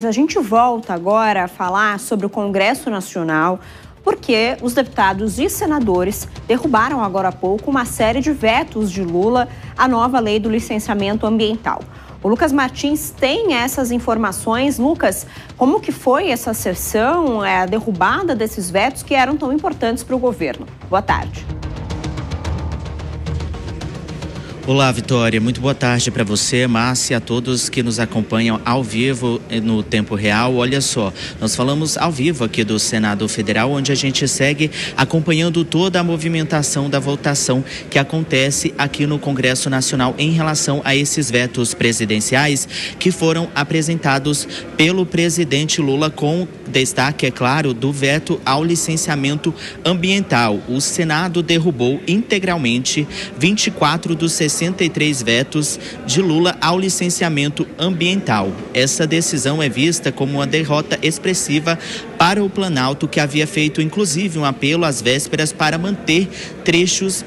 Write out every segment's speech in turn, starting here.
A gente volta agora a falar sobre o Congresso Nacional, porque os deputados e senadores derrubaram agora há pouco uma série de vetos de Lula à nova lei do licenciamento ambiental. O Lucas Martins tem essas informações. Lucas, como que foi essa sessão, a derrubada desses vetos que eram tão importantes para o governo? Boa tarde. Olá, Vitória. Muito boa tarde para você, Márcia, a todos que nos acompanham ao vivo no tempo real. Olha só, nós falamos ao vivo aqui do Senado Federal, onde a gente segue acompanhando toda a movimentação da votação que acontece aqui no Congresso Nacional em relação a esses vetos presidenciais que foram apresentados pelo presidente Lula, com destaque, é claro, do veto ao licenciamento ambiental. O Senado derrubou integralmente 24 dos 63 vetos de Lula ao licenciamento ambiental. Essa decisão é vista como uma derrota expressiva para o Planalto, que havia feito inclusive um apelo às vésperas para manter trechos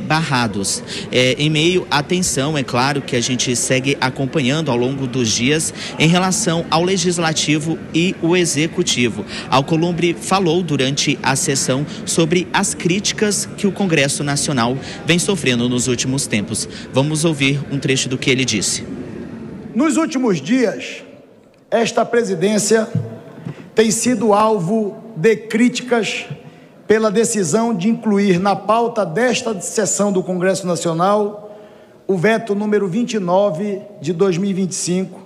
barrados. Em meio à tensão, é claro, que a gente segue acompanhando ao longo dos dias em relação ao Legislativo e o Executivo. Alcolumbre falou durante a sessão sobre as críticas que o Congresso Nacional vem sofrendo nos últimos tempos. Vamos ouvir um trecho do que ele disse. Nos últimos dias, esta presidência tem sido alvo de críticas pela decisão de incluir na pauta desta sessão do Congresso Nacional o veto número 29 de 2025,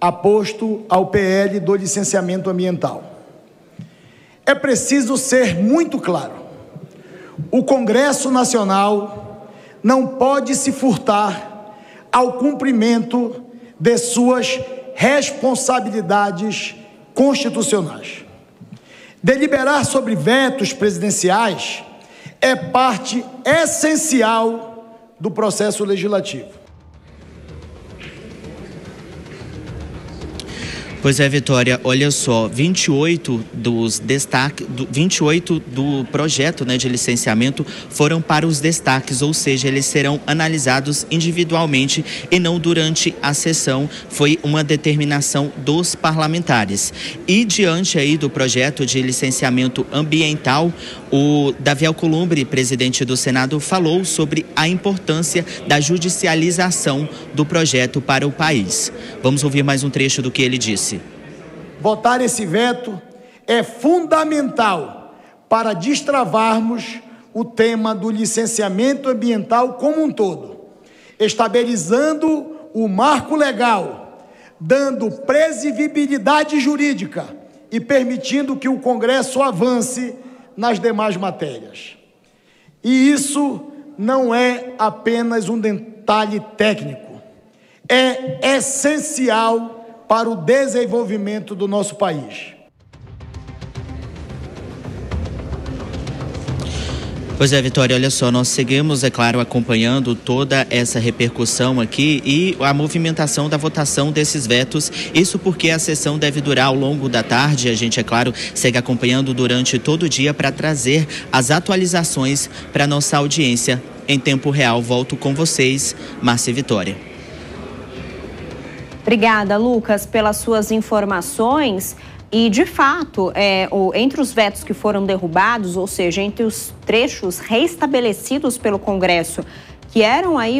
aposto ao PL do licenciamento ambiental. É preciso ser muito claro: o Congresso Nacional não pode se furtar ao cumprimento de suas responsabilidades constitucionais. Deliberar sobre vetos presidenciais é parte essencial do processo legislativo. Pois é, Vitória, olha só, 28 do projeto, de licenciamento foram para os destaques, ou seja, eles serão analisados individualmente e não durante a sessão. Foi uma determinação dos parlamentares. E diante aí do projeto de licenciamento ambiental, o Davi Alcolumbre, presidente do Senado, falou sobre a importância da judicialização do projeto para o país. Vamos ouvir mais um trecho do que ele disse. Votar esse veto é fundamental para destravarmos o tema do licenciamento ambiental como um todo, estabilizando o marco legal, dando previsibilidade jurídica e permitindo que o Congresso avance nas demais matérias. E isso não é apenas um detalhe técnico, é essencial para o desenvolvimento do nosso país. Pois é, Vitória, olha só, nós seguimos, é claro, acompanhando toda essa repercussão aqui e a movimentação da votação desses vetos. Isso porque a sessão deve durar ao longo da tarde. A gente, é claro, segue acompanhando durante todo o dia para trazer as atualizações para a nossa audiência em tempo real. Volto com vocês, Márcia e Vitória. Obrigada, Lucas, pelas suas informações. E, de fato, entre os vetos que foram derrubados, ou seja, entre os trechos reestabelecidos pelo Congresso, que eram aí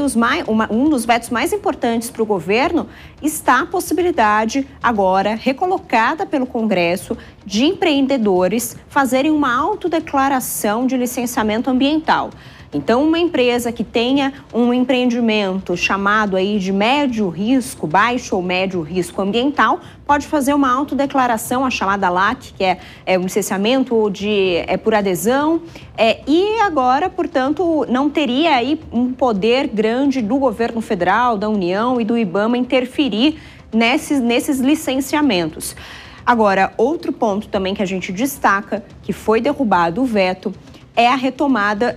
um dos vetos mais importantes para o governo, está a possibilidade agora, recolocada pelo Congresso, de empreendedores fazerem uma autodeclaração de licenciamento ambiental. Então, uma empresa que tenha um empreendimento chamado aí de médio risco, baixo ou médio risco ambiental, pode fazer uma autodeclaração, a chamada LAC, que é um licenciamento por adesão, e agora, portanto, não teria aí um poder grande do governo federal, da União e do IBAMA interferir nesses licenciamentos. Agora, outro ponto também que a gente destaca, que foi derrubado o veto, é a retomada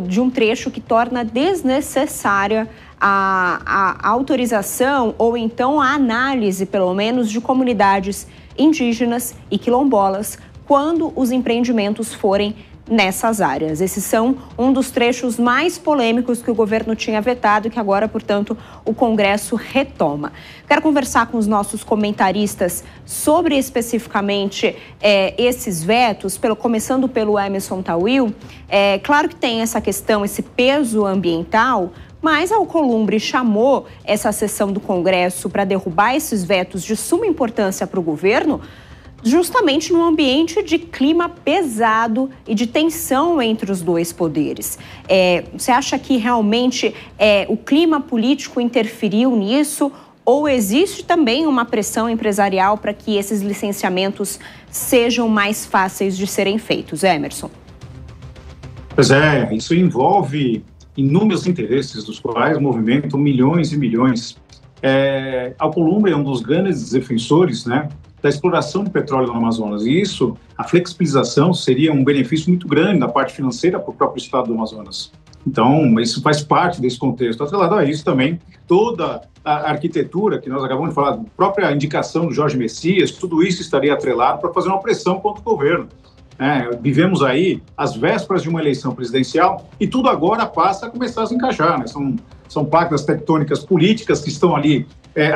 de um trecho que torna desnecessária a autorização ou então a análise, pelo menos, de comunidades indígenas e quilombolas quando os empreendimentos forem nessas áreas. Esses são um dos trechos mais polêmicos que o governo tinha vetado e que agora, portanto, o Congresso retoma. Quero conversar com os nossos comentaristas sobre especificamente esses vetos, começando pelo Emerson Tawil. Claro que tem essa questão, esse peso ambiental, mas a Alcolumbre chamou essa sessão do Congresso para derrubar esses vetos de suma importância para o governo, justamente num ambiente de clima pesado e de tensão entre os dois poderes. Você acha que realmente o clima político interferiu nisso ou existe também uma pressão empresarial para que esses licenciamentos sejam mais fáceis de serem feitos? Emerson. Pois é, isso envolve inúmeros interesses dos quais movimentam milhões e milhões. A Alcolumbre é um dos grandes defensores, né, da exploração de petróleo no Amazonas. E isso, a flexibilização seria um benefício muito grande na parte financeira para o próprio estado do Amazonas. Então, isso faz parte desse contexto. Atrelado a isso também, toda a arquitetura que nós acabamos de falar, a própria indicação do Jorge Messias, tudo isso estaria atrelado para fazer uma pressão contra o governo. Vivemos aí as vésperas de uma eleição presidencial e tudo agora passa a começar a se encaixar, né? São placas tectônicas políticas que estão ali,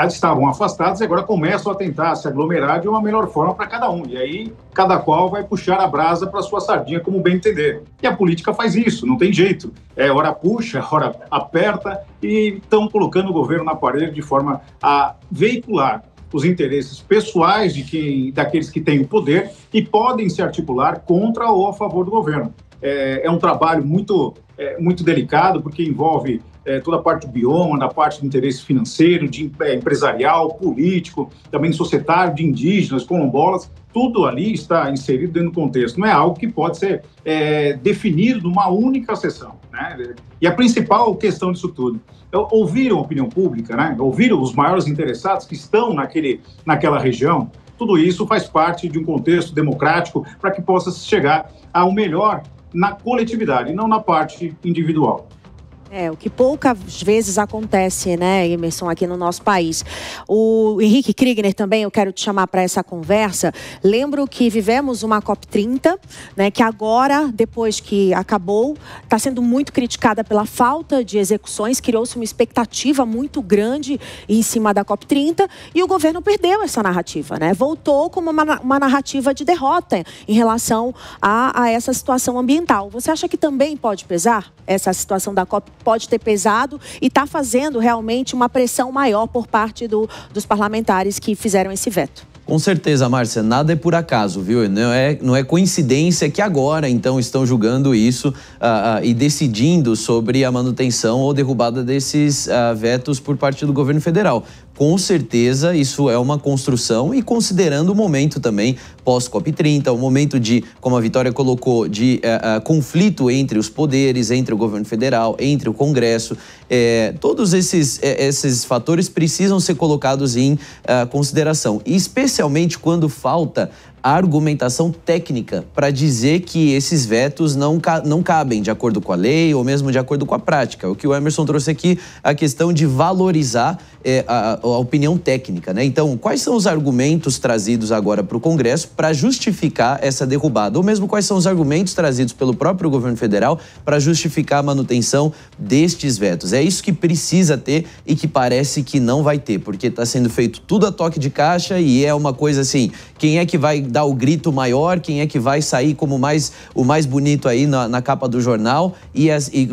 estavam afastadas e agora começam a tentar se aglomerar de uma melhor forma para cada um. E aí, cada qual vai puxar a brasa para sua sardinha como bem entender. E a política faz isso, não tem jeito. Hora puxa, hora aperta e estão colocando o governo na parede de forma a veicular os interesses pessoais daqueles que têm o poder e podem se articular contra ou a favor do governo. É um trabalho muito delicado, porque envolve toda a parte do bioma, da parte do interesse financeiro, empresarial, político, também societário, de indígenas, quilombolas. Tudo ali está inserido dentro do contexto. Não é algo que pode ser definido numa única sessão, né? E a principal questão disso tudo, ouvir a opinião pública, né? Ouvir os maiores interessados que estão naquela região. Tudo isso faz parte de um contexto democrático para que possa chegar ao melhor na coletividade, e não na parte individual. O que poucas vezes acontece, né, Emerson, aqui no nosso país. O Henrique Kriegner também, eu quero te chamar para essa conversa. Lembro que vivemos uma COP30, né, que agora, depois que acabou, está sendo muito criticada pela falta de execuções. Criou-se uma expectativa muito grande em cima da COP30 e o governo perdeu essa narrativa, né? Voltou como uma narrativa de derrota em relação a essa situação ambiental. Você acha que também pode pesar essa situação da COP? Pode ter pesado e está fazendo realmente uma pressão maior por parte dos parlamentares que fizeram esse veto. Com certeza, Márcia, nada é por acaso, viu? Não é coincidência que agora, então, estão julgando isso e decidindo sobre a manutenção ou derrubada desses vetos por parte do governo federal. Com certeza, isso é uma construção e considerando o momento também pós-COP30, o momento de, como a Vitória colocou, de conflito entre os poderes, entre o governo federal, entre o Congresso. Todos esses fatores precisam ser colocados em consideração, especialmente quando falta a argumentação técnica para dizer que esses vetos não cabem de acordo com a lei ou mesmo de acordo com a prática. O que o Emerson trouxe aqui, a questão de valorizar a opinião técnica, né? Então, quais são os argumentos trazidos agora para o Congresso para justificar essa derrubada? Ou mesmo quais são os argumentos trazidos pelo próprio governo federal para justificar a manutenção destes vetos? É isso que precisa ter e que parece que não vai ter, porque está sendo feito tudo a toque de caixa e é uma coisa assim, quem é que vai dar o grito maior, quem é que vai sair como o mais bonito aí na capa do jornal e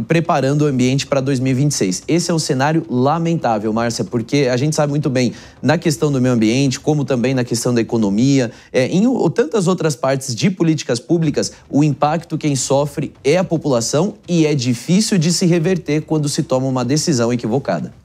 preparando o ambiente para 2026. Esse é um cenário lamentável, Márcia, porque a gente sabe muito bem, na questão do meio ambiente, como também na questão da economia, em tantas outras partes de políticas públicas, o impacto quem sofre é a população e é difícil de se reverter quando se toma uma decisão equivocada.